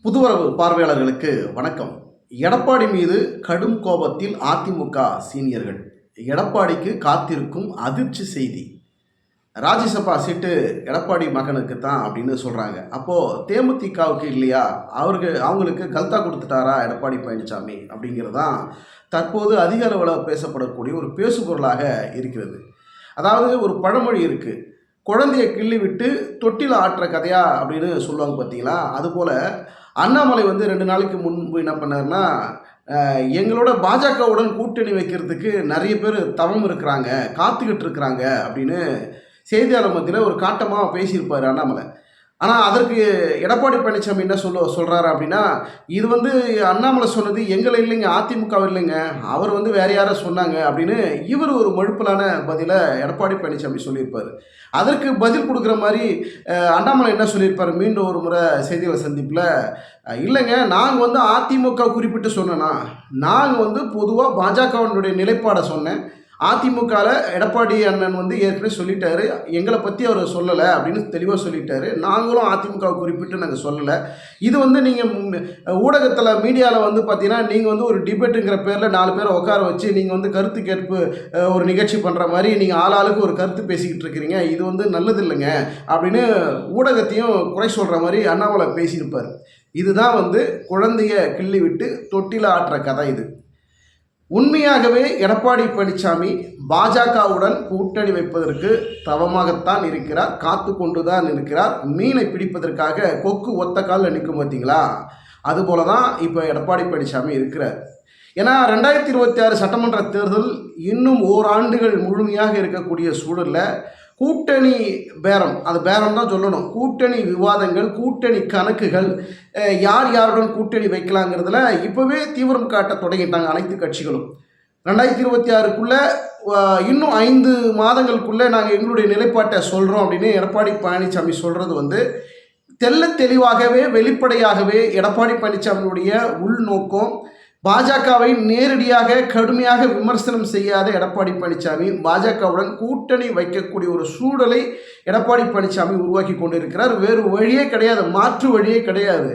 புதுவரவு பார்வையாளர்களுக்கு வணக்கம். எடப்பாடி மீது கடும் கோபத்தில் அதிமுக சீனியர்கள். எடப்பாடிக்கு காத்திருக்கும் அதிர்ச்சி செய்தி. ராஜ்யசபா சீட்டு எடப்பாடி மகனுக்கு தான் அப்படின்னு சொல்கிறாங்க. அப்போது தேமுதிகவுக்கு இல்லையா, அவங்களுக்கு கல்தா கொடுத்துட்டாரா எடப்பாடி பழனிசாமி அப்படிங்கிறது தான் தற்போது அதிக அளவில் பேசப்படக்கூடிய ஒரு பேசுபொருளாக இருக்கிறது. அதாவது ஒரு பழமொழி இருக்குது, குழந்தைய கிள்ளி விட்டு தொட்டில் ஆட்டுற கதையா அப்படின்னு சொல்லுவாங்க பார்த்தீங்களா. அதுபோல் அண்ணாமலை 2 நாளைக்கு முன்பு என்ன பண்ணார்னா, எங்களோட பாஜகவுடன் கூட்டணி வைக்கிறதுக்கு நிறைய பேர் தவம் இருக்கிறாங்க, காத்துக்கிட்டு இருக்கிறாங்க அப்படின்னு செய்தியாளர் மத்தியில் ஒரு காட்டமாக பேசியிருப்பார் அண்ணாமலை. ஆனால் அதற்கு எடப்பாடி பழனிசாமி என்ன சொல்கிறாரு அப்படின்னா, இது அண்ணாமலை சொன்னது எங்களை இல்லைங்க, அதிமுக இல்லைங்க, அவர் வேறு யாரை சொன்னாங்க அப்படின்னு இவர் ஒரு மழுப்பலான பதிலை எடப்பாடி பழனிசாமி சொல்லியிருப்பார். அதற்கு பதில் கொடுக்குற மாதிரி அண்ணாமலை என்ன சொல்லியிருப்பார், மீண்டும் ஒரு முறை செய்தியாளர் சந்திப்பில், இல்லைங்க நாங்கள் அதிமுக குறிப்பிட்டு சொன்னேன்னா, நாங்கள் பொதுவாக பாஜகவினுடைய நிலைப்பாடை சொன்னேன், அதிமுகவில் எடப்பாடி அண்ணன் ஏற்கனவே சொல்லிட்டாரு, எங்களை பற்றி அவர் சொல்லலை அப்படின்னு தெளிவாக சொல்லிட்டாரு, நாங்களும் அதிமுகவை குறிப்பிட்டு நாங்கள் சொல்லலை. இது நீங்கள் ஊடகத்தில் மீடியாவில் பார்த்தீங்கன்னா, நீங்கள் ஒரு டிபேட்டுங்கிற பேரில் 4 பேரை உட்கார வச்சு நீங்கள் கருத்து கேட்பு ஒரு நிகழ்ச்சி பண்ணுற மாதிரி நீங்கள் ஆளாளுக்கு ஒரு கருத்து பேசிக்கிட்டு இருக்கிறீங்க, இது நல்லது இல்லைங்க அப்படின்னு ஊடகத்தையும் குறை சொல்கிற மாதிரி அண்ணாமலை பேசியிருப்பார். இதுதான் குழந்தைய கிள்ளி விட்டு தொட்டில ஆட்டுற கதை. இது உண்மையாகவே எடப்பாடி பழனிசாமி பாஜகவுடன் கூட்டணி வைப்பதற்கு தவமாகத்தான் இருக்கிறார், காத்து கொண்டு தான் இருக்கிறார். மீனை பிடிப்பதற்காக கொக்கு ஒத்த காலில் நிற்கும் பார்த்தீங்களா, அதுபோல தான் இப்போ எடப்பாடி பழனிசாமி இருக்கிறார். ஏன்னா 2026 சட்டமன்ற தேர்தல் இன்னும் ஓராண்டுகள் முழுமையாக இருக்கக்கூடிய சூழலில் கூட்டணி பேரம், அது பேரம் தான் சொல்லணும், கூட்டணி விவாதங்கள், கூட்டணி கணக்குகள், யார் யாருடன் கூட்டணி வைக்கலாங்கிறதுல இப்போவே தீவிரம் காட்ட தொடங்கிட்டாங்க அனைத்து கட்சிகளும். 2026க்குள்ளே இன்னும் 5 மாதங்களுக்குள்ளே நாங்கள் எங்களுடைய நிலைப்பாட்டை சொல்கிறோம் அப்படின்னு எடப்பாடி பழனிசாமி சொல்கிறது தெள்ள தெளிவாகவே வெளிப்படையாகவே எடப்பாடி பழனிசாமியுடைய உள்நோக்கம். பாஜகவை நேரடியாக கடுமையாக விமர்சனம் செய்யாத எடப்பாடி பழனிசாமி பாஜகவுடன் கூட்டணி வைக்கக்கூடிய ஒரு சூழலை எடப்பாடி பழனிசாமி உருவாக்கி கொண்டிருக்கிறார். வேறு வழியே கிடையாது, மாற்று வழியே கிடையாது.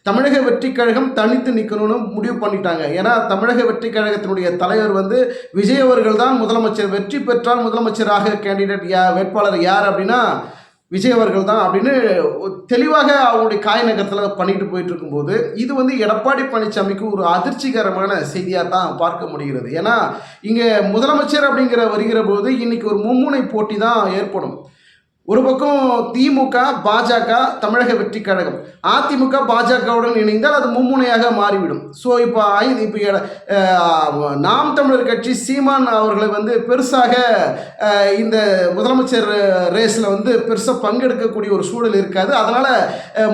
தமிழக வெற்றி கழகம் தனித்து நிற்கணும்னு முடிவு பண்ணிட்டாங்க. ஏன்னா தமிழக வெற்றி கழகத்தினுடைய தலைவர் விஜய் அவர்கள் தான் முதலமைச்சர், வெற்றி பெற்றால் முதலமைச்சராக கேண்டிடேட் வேட்பாளர் யார் அப்படின்னா விஜய் அவர்கள் தான் அப்படின்னு தெளிவாக அவங்களுடைய காய் நகரத்தில் பண்ணிட்டு போயிட்டு இருக்கும்போது இது எடப்பாடி பழனிசாமிக்கு ஒரு அதிர்ச்சிகரமான செய்தியாக தான் பார்க்க முடிகிறது. ஏன்னா இங்கே முதலமைச்சர் அப்படிங்கிற வருகிற போது இன்னைக்கு ஒரு மும்முனை போட்டி தான் ஏற்படும். ஒரு பக்கம் திமுக, பாஜக, தமிழக வெற்றி கழகம், அதிமுக பாஜகவுடன் இணைந்தால் அது மும்முனையாக மாறிவிடும். ஸோ இப்போ நாம் தமிழர் கட்சி சீமான் அவர்களை பெருசாக இந்த முதலமைச்சர் ரேஸில் பெருசாக பங்கெடுக்கக்கூடிய ஒரு சூழல் இருக்காது. அதனால்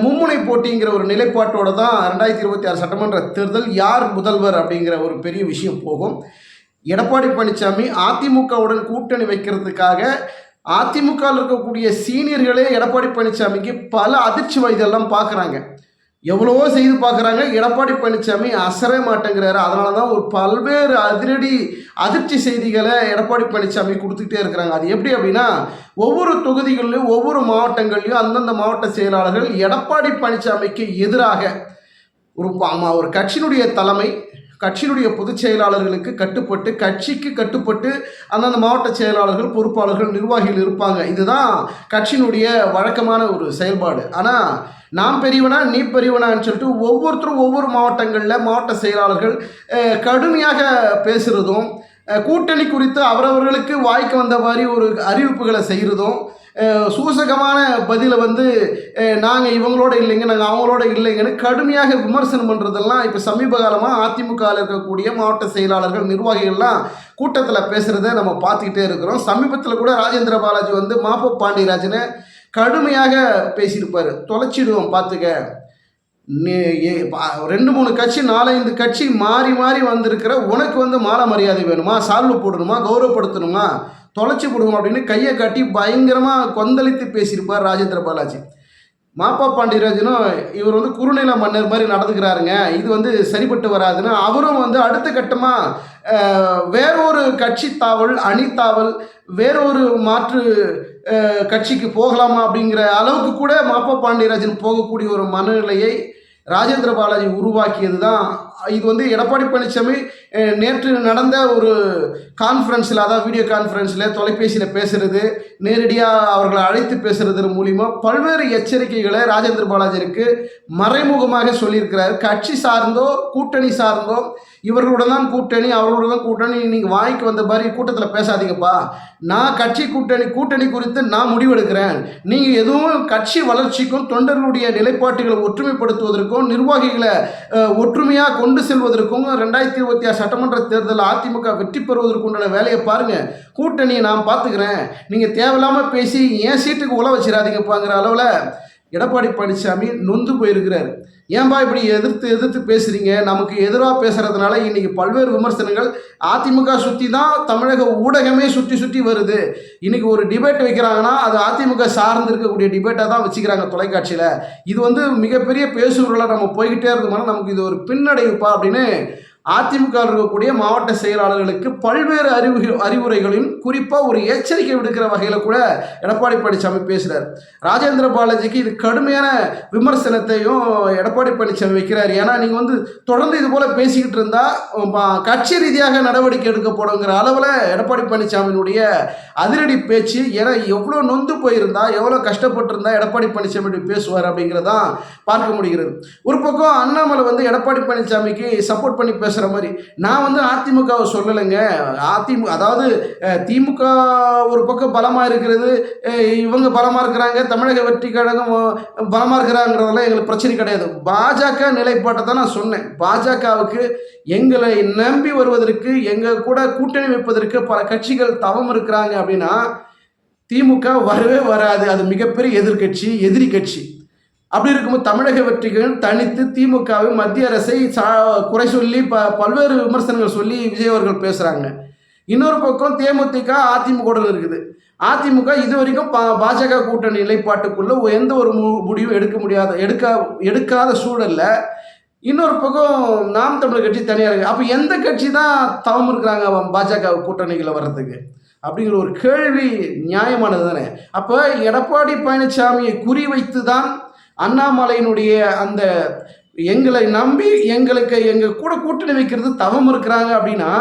மும்முனை போட்டிங்கிற ஒரு நிலைப்பாட்டோடு தான் 2026 சட்டமன்ற தேர்தல் யார் முதல்வர் அப்படிங்கிற ஒரு பெரிய விஷயம் போகும். எடப்பாடி பழனிசாமி அதிமுகவுடன் கூட்டணி வைக்கிறதுக்காக அதிமுகவில் இருக்கக்கூடிய சீனியர்களே எடப்பாடி பழனிசாமிக்கு பல அதிர்ச்சி வைத்தியெல்லாம் பார்க்குறாங்க, எவ்வளவோ செய்து பார்க்குறாங்க. எடப்பாடி பழனிசாமி அசரவே மாட்டேங்கிறாரு. அதனால தான் ஒரு பல்வேறு அதிர்ச்சி செய்திகளை எடப்பாடி பழனிசாமி கொடுத்துக்கிட்டே இருக்கிறாங்க. அது எப்படி அப்படின்னா, ஒவ்வொரு தொகுதிகளிலும் ஒவ்வொரு மாவட்டங்கள்லையும் அந்தந்த மாவட்ட செயலாளர்கள் எடப்பாடி பழனிசாமிக்கு எதிராக ஒரு கட்சியினுடைய தலைமை, கட்சியினுடைய பொதுச் செயலாளர்களுக்கு கட்டுப்பட்டு, கட்சிக்கு கட்டுப்பட்டு அந்தந்த மாவட்ட செயலாளர்கள், பொறுப்பாளர்கள், நிர்வாகிகள் இருப்பாங்க. இதுதான் கட்சியினுடைய வழக்கமான ஒரு செயல்பாடு. ஆனால் நான் பெரியவனா நீ பெரியவனான்னு சொல்லிட்டு ஒவ்வொருத்தரும் ஒவ்வொரு மாவட்டங்களில் மாவட்ட செயலாளர்கள் கடுமையாக பேசுகிறதும், கூட்டணி குறித்து அவரவர்களுக்கு வாய்க்கு வந்த மாதிரி ஒரு அறிவிப்புகளை செய்கிறதும், சூசகமான பதிலை நாங்கள் இவங்களோட இல்லைங்க, நாங்கள் அவங்களோட இல்லைங்கன்னு கடுமையாக விமர்சனம் பண்ணுறதெல்லாம் இப்போ சமீப காலமாக அதிமுகவில் இருக்கக்கூடிய மாவட்ட செயலாளர்கள், நிர்வாகிகள்லாம் கூட்டத்தில் பேசுகிறத நம்ம பார்த்துக்கிட்டே இருக்கிறோம். சமீபத்தில் கூட ராஜேந்திர பாலாஜி மாப்போ பாண்டியராஜனை கடுமையாக பேசியிருப்பார். தொலைச்சிடுவோம் பார்த்துக்க, 2-3 கட்சி 4-5 கட்சி மாறி மாறி வந்திருக்கிற உனக்கு மாலை மரியாதை வேணுமா, சால்வு போடணுமா, கௌரவப்படுத்தணுமா, தொலைச்சி போடுவோம் அப்படின்னு கையை காட்டி பயங்கரமாக கொந்தளித்து பேசியிருப்பார் ராஜேந்திர பாலாஜி. மாப்பா பாண்டியராஜனும் இவர் குறுநில மன்னர் மாதிரி நடந்துக்கிறாருங்க, இது சரிப்பட்டு வராதுன்னு அவரும் அடுத்த கட்டமாக வேறொரு கட்சி தாவல், அணித்தாவல், வேறொரு மாற்று கட்சிக்கு போகலாமா அப்படிங்கிற அளவுக்கு கூட மாப்பா பாண்டியராஜன் போகக்கூடிய ஒரு மனநிலையை ராஜேந்திர பாலாஜி உருவாக்கியது தான். இது வந்து எடப்பாடி பழனிசாமி நேற்று நடந்த ஒரு கான்ஃபரன்ஸில், அதாவது வீடியோ கான்ஃபரன்ஸில் தொலைபேசியில் பேசுகிறது, நேரடியாக அவர்களை அழைத்து பேசுறது மூலிமா பல்வேறு எச்சரிக்கைகளை ராஜேந்திர பாலாஜிக்கு மறைமுகமாக சொல்லியிருக்கிறார். கட்சி சார்ந்தோ கூட்டணி சார்ந்தோ இவர்களுடன் தான் கூட்டணி, அவர்களுடன் தான் கூட்டணி, நீங்கள் வாய்க்கு வந்த மாதிரி கூட்டத்தில் பேசாதீங்கப்பா, நான் கட்சி கூட்டணி குறித்து நான் முடிவெடுக்கிறேன். நீங்கள் எதுவும் கட்சி வளர்ச்சிக்கும் தொண்டர்களுடைய நிலைப்பாட்டுகளை ஒற்றுமைப்படுத்துவதற்கும் நிர்வாகிகளை ஒற்றுமையாக கொண்டு செல்வதற்கும் 2026 சட்டமன்ற தேர்தலில் அதிமுக வெற்றி பெறுவதற்குண்டான வேலையை பாருங்கள், கூட்டணியை நான் பார்த்துக்கிறேன், நீங்கள் தேவையில்லாமல் பேசி ஏன் சீட்டுக்கு உழ வச்சிடாதீங்கப்பாங்கிற அளவில் எடப்பாடி பழனிசாமி நொந்து போயிருக்கிறார். ஏன்பா இப்படி எதிர்த்து பேசுகிறீங்க? நமக்கு எதிராக பேசுகிறதுனால இன்றைக்கி பல்வேறு விமர்சனங்கள் அதிமுக சுற்றி தான் தமிழக ஊடகமே சுற்றி வருது. இன்றைக்கி ஒரு டிபேட் வைக்கிறாங்கன்னா அது அதிமுக சார்ந்து இருக்கக்கூடிய டிபேட்டாக தான் வச்சுக்கிறாங்க தொலைக்காட்சியில். இது வந்து மிகப்பெரிய பேசுபொருளாக நம்ம போய்கிட்டே இருந்தோம்னா நமக்கு இது ஒரு பின்னடைவுப்பா அப்படின்னு அதிமுக இருக்கக்கூடிய மாவட்ட செயலாளர்களுக்கு பல்வேறு அறிவுரைகளையும் குறிப்பாக ஒரு எச்சரிக்கை விடுக்கிற வகையில் கூட எடப்பாடி பழனிசாமி பேசுகிறார். ராஜேந்திர பாலாஜிக்கு இது கடுமையான விமர்சனத்தையும் எடப்பாடி பழனிசாமி வைக்கிறார். ஏன்னா நீங்கள் வந்து தொடர்ந்து இது போல் பேசிக்கிட்டு இருந்தால் கட்சி ரீதியாக நடவடிக்கை எடுக்கப்படுங்கிற அளவில் எடப்பாடி பழனிசாமியினுடைய அதிரடி பேச்சு. ஏன்னா எவ்வளோ நொந்து போயிருந்தா, எவ்வளோ கஷ்டப்பட்டிருந்தா எடப்பாடி பழனிசாமி பேசுவார் அப்படிங்கிறதான் பார்க்க முடிகிறது. ஒரு பக்கம் அண்ணாமலை வந்து எடப்பாடி பழனிசாமிக்கு சப்போர்ட் பண்ணி பேசுகிற மாதிரி, நான் வந்து அதிமுகவை சொல்லலைங்க, அதாவது திமுக ஒரு பக்கம் பலமாக இருக்கிறது, இவங்க பலமாக இருக்கிறாங்க, தமிழக வெற்றி கழகம் பலமாக இருக்கிறாங்கிறதெல்லாம் எங்களுக்கு பிரச்சனை கிடையாது, பாஜக நிலைப்பாட்டை தான் நான் சொன்னேன். பாஜகவுக்கு எங்களை நம்பி வருவதற்கு, எங்கள் கூட கூட்டணி வைப்பதற்கு பல கட்சிகள் தவம் இருக்கிறாங்க அப்படின்னா திமுக வரவே வராது. அது மிகப்பெரிய எதிரி கட்சி. அப்படி இருக்கும்போது தமிழக வெற்றிகள் தனித்து திமுகவை மத்திய அரசை குறை சொல்லி பல்வேறு விமர்சனங்கள் சொல்லி விஜய் அவர்கள் பேசுகிறாங்க. இன்னொரு பக்கம் தேமுதிக அதிமுக இருக்குது. அதிமுக இது வரைக்கும் பாஜக கூட்டணி நிலைப்பாட்டுக்குள்ள எந்த ஒரு முடிவும் எடுக்காத சூழலில் இன்னொரு பக்கம் நாம் தமிழர் கட்சி தனியாக இருக்குது. அப்போ எந்த கட்சி தான் தவம் இருக்கிறாங்க பாஜக கூட்டணிகளை வர்றதுக்கு அப்படிங்கிற ஒரு கேள்வி நியாயமானது தானே. அப்போ எடப்பாடி பழனிசாமியை குறிவைத்து தான் அண்ணாமலையினுடைய அந்த எங்களை நம்பி எங்கள் கூட கூட்டணி வைக்கிறது தவம் இருக்கிறாங்க அப்படின்னா,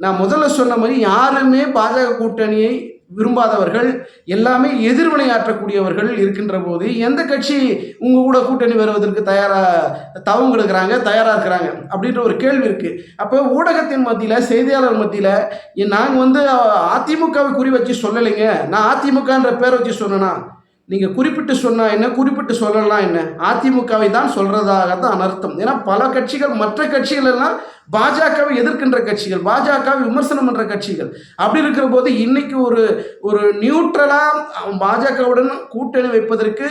நான் முதல்ல சொன்ன மாதிரி யாருமே பாஜக கூட்டணியை விரும்பாதவர்கள், எல்லாமே எதிர்வினையாற்றக்கூடியவர்கள் இருக்கின்ற போது எந்த கட்சி உங்கள் கூட கூட்டணி வருவதற்கு தவம் தயாராக இருக்கிறாங்க அப்படின்ற ஒரு கேள்வி இருக்குது. அப்போ ஊடகத்தின் மத்தியில், செய்தியாளர் மத்தியில் நாங்கள் வந்து அதிமுகவை குறி வச்சு சொல்லலைங்க, நான் அதிமுகன்ற பேரை வச்சு சொன்னேன்னா, நீங்கள் குறிப்பிட்டு சொன்னால் என்ன, குறிப்பிட்டு சொல்லலாம் என்ன, அதிமுகவை தான் சொல்கிறதாக தான் அனர்த்தம். ஏன்னா பல கட்சிகள், மற்ற கட்சிகள் எல்லாம் பாஜகவை எதிர்க்கின்ற கட்சிகள், பாஜகவை விமர்சனம் பண்ணுற கட்சிகள். அப்படி இருக்கிற போது இன்னைக்கு ஒரு நியூட்ரலாக பாஜகவுடன் கூட்டணி வைப்பதற்கு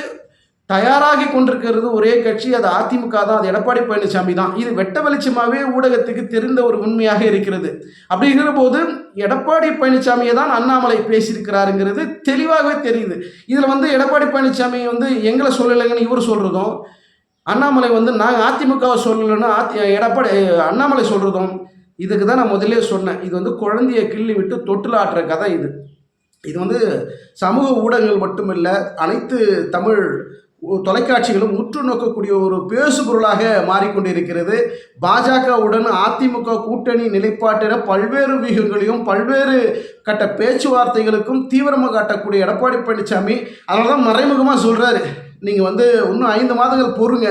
தயாராகி கொண்டிருக்கிறது ஒரே கட்சி, அது அதிமுக தான், அது எடப்பாடி பழனிசாமி தான். இது வெட்ட வெளிச்சமாகவே ஊடகத்துக்கு தெரிந்த ஒரு உண்மையாக இருக்கிறது. அப்படிங்கிற போது எடப்பாடி பழனிசாமியை தான் அண்ணாமலை பேசியிருக்கிறாருங்கிறது தெளிவாகவே தெரியுது. இதில் வந்து எடப்பாடி பழனிசாமி வந்து எங்களை சொல்லலைங்கன்னு இவர் சொல்கிறதும், அண்ணாமலை வந்து நாங்கள் அதிமுகவை சொல்லலைன்னு அண்ணாமலை சொல்கிறதும், இதுக்கு தான் நான் முதலே சொன்னேன், இது வந்து குழந்தைய கிள்ளி விட்டு தொட்டில் ஆட்டுற கதை. இது வந்து சமூக ஊடகங்கள் மட்டுமில்லை, அனைத்து தமிழ் தொலைக்காட்சிகளும் உற்று நோக்கக்கூடிய ஒரு பேசுபொருளாக மாறிக்கொண்டிருக்கிறது. பாஜகவுடன் அதிமுக கூட்டணி நிலைப்பாட்டின பல்வேறு வியூகங்களையும் பல்வேறு கட்ட பேச்சுவார்த்தைகளுக்கும் தீவிரமாக காட்டக்கூடிய எடப்பாடி பழனிசாமி அதனால தான் மறைமுகமாக சொல்கிறாரு, நீங்கள் வந்து இன்னும் 5 மாதங்கள் பொறுங்க.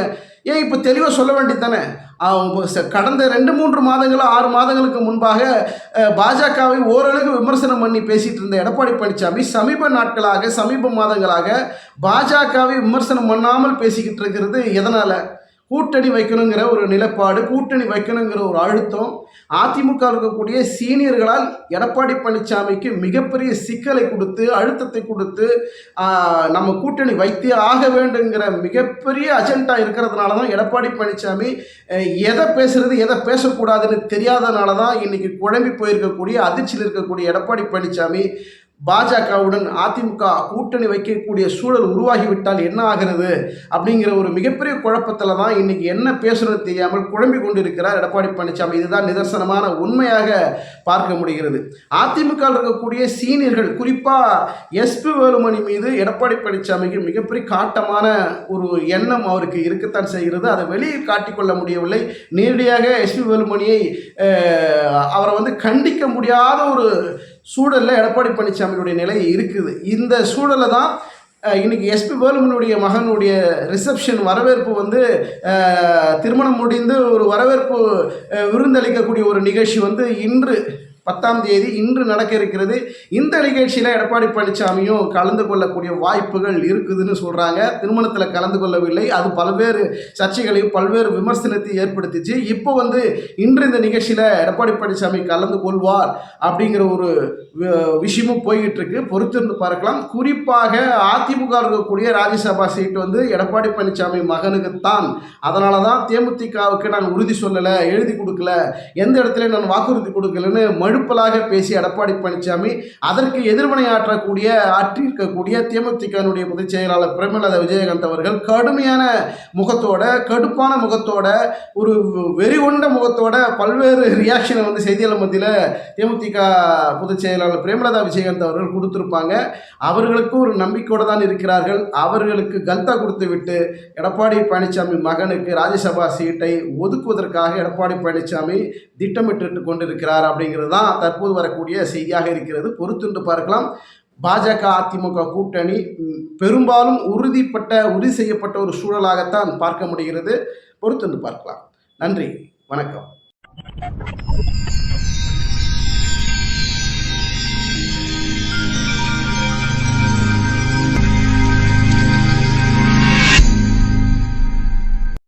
ஏன் இப்போ தெளிவாக சொல்ல வேண்டியது தானே? கடந்த 2-3 மாதங்களோ 6 மாதங்களுக்கு முன்பாக பாஜகவை ஓரளவுக்கு விமர்சனம் பண்ணி பேசிகிட்டு இருந்த எடப்பாடி பழனிசாமி சமீப மாதங்களாக பாஜகவை விமர்சனம் பண்ணாமல் பேசிக்கிட்டு இருக்கிறது எதனால்? கூட்டணி வைக்கணுங்கிற ஒரு நிலைப்பாடு, கூட்டணி வைக்கணுங்கிற ஒரு அழுத்தம் அதிமுக இருக்கக்கூடிய சீனியர்களால் எடப்பாடி பழனிசாமிக்கு மிகப்பெரிய சிக்கலை கொடுத்து, அழுத்தத்தை கொடுத்து, நம்ம கூட்டணி வைத்தே ஆக வேண்டுங்கிற மிகப்பெரிய அஜெண்டா இருக்கிறதுனால தான் எடப்பாடி பழனிசாமி எதை பேசுறது எதை பேசக்கூடாதுன்னு தெரியாதனால தான் இன்றைக்கி குழம்பி போயிருக்கக்கூடிய, அதிர்ச்சியில் இருக்கக்கூடிய எடப்பாடி பழனிசாமி பாஜகவுடன் அதிமுக கூட்டணி வைக்கக்கூடிய சூழல் உருவாகிவிட்டால் என்ன ஆகிறது அப்படிங்கிற ஒரு மிகப்பெரிய குழப்பத்தில் தான் இன்னைக்கு என்ன பேசுறது தெரியாமல் குழம்பி கொண்டிருக்கிறார் எடப்பாடி பழனிசாமி. இதுதான் நிதர்சனமான உண்மையாக பார்க்க முடிகிறது. அதிமுக இருக்கக்கூடிய சீனியர்கள், குறிப்பாக எஸ்பி வேலுமணி மீது எடப்பாடி பழனிசாமிக்கு மிகப்பெரிய காட்டமான ஒரு எண்ணம் அவருக்கு இருக்கத்தான் செய்கிறது. அதை வெளியே காட்டிக்கொள்ள முடியவில்லை. நேரடியாக எஸ்பி வேலுமணியை அவரை கண்டிக்க முடியாத ஒரு சூழலில் எடப்பாடி பழனிசாமியுடைய நிலை இருக்குது. இந்த சூழலை தான் இன்னைக்கு எஸ்பி வேலுமணியுடைய மகனுடைய ரிசப்ஷன் வரவேற்பு திருமணம் முடிந்து ஒரு வரவேற்பு விருந்தளிக்கக்கூடிய ஒரு நிகழ்ச்சி இன்று 10ஆம் தேதி இன்று நடக்க இருக்கிறது. இந்த நிகழ்ச்சியில் எடப்பாடி பழனிசாமியும் கலந்து கொள்ளக்கூடிய வாய்ப்புகள் இருக்குதுன்னு சொல்கிறாங்க. திருமணத்தில் கலந்து கொள்ளவில்லை. அது பல்வேறு சர்ச்சைகளையும் பல்வேறு விமர்சனத்தை ஏற்படுத்திச்சு. இப்போ இன்று இந்த நிகழ்ச்சியில் எடப்பாடி பழனிசாமி கலந்து கொள்வார் அப்படிங்கிற ஒரு விஷயமும் போய்கிட்டு இருக்கு. பொறுத்திருந்து பார்க்கலாம். குறிப்பாக அதிமுக இருக்கக்கூடிய ராஜ்யசபா சீட்டு எடப்பாடி பழனிசாமி மகனுக்குத்தான். அதனால தான் தேமுதிகவுக்கு நான் உறுதி சொல்லலை, எழுதி கொடுக்கல, எந்த இடத்துல நான் வாக்குறுதி கொடுக்கலன்னு மழுப்பலாக பேசிய எடப்பாடி பழனிசாமி அதற்கு எதிர்வினை ஆற்றியிருக்கக்கூடிய தேமுதிகனுடைய பொதுச் செயலாளர் பிரேமலதா விஜயகாந்த் அவர்கள் கடுமையான முகத்தோட, கடுப்பான முகத்தோட, ஒரு வெறிகொண்ட முகத்தோட பல்வேறு ரியாக்ஷனை செய்தியாளர் மத்தியில் தேமுதிக பொதுச் செயலாளர் பிரேமலதா விஜயகாந்த் அவர்கள் கொடுத்திருப்பாங்க. அவர்களுக்கு ஒரு நம்பிக்கையோடு தான் இருக்கிறார்கள். அவர்களுக்கு கல்தா கொடுத்து விட்டு எடப்பாடி பழனிசாமி மகனுக்கு ராஜ்யசபா சீட்டை ஒதுக்குவதற்காக எடப்பாடி பழனிசாமி திட்டமிட்டு கொண்டிருக்கிறார் அப்படிங்கிறது தான் தற்போது வரக்கூடிய செய்தியாக இருக்கிறது. பொறுத்திருந்து பார்க்கலாம். பாஜக அதிமுக கூட்டணி பெரும்பாலும் உறுதி செய்யப்பட்ட ஒரு சூழலாகத்தான் பார்க்க முடிகிறது. பொறுத்திருந்து பார்க்கலாம். நன்றி, வணக்கம்.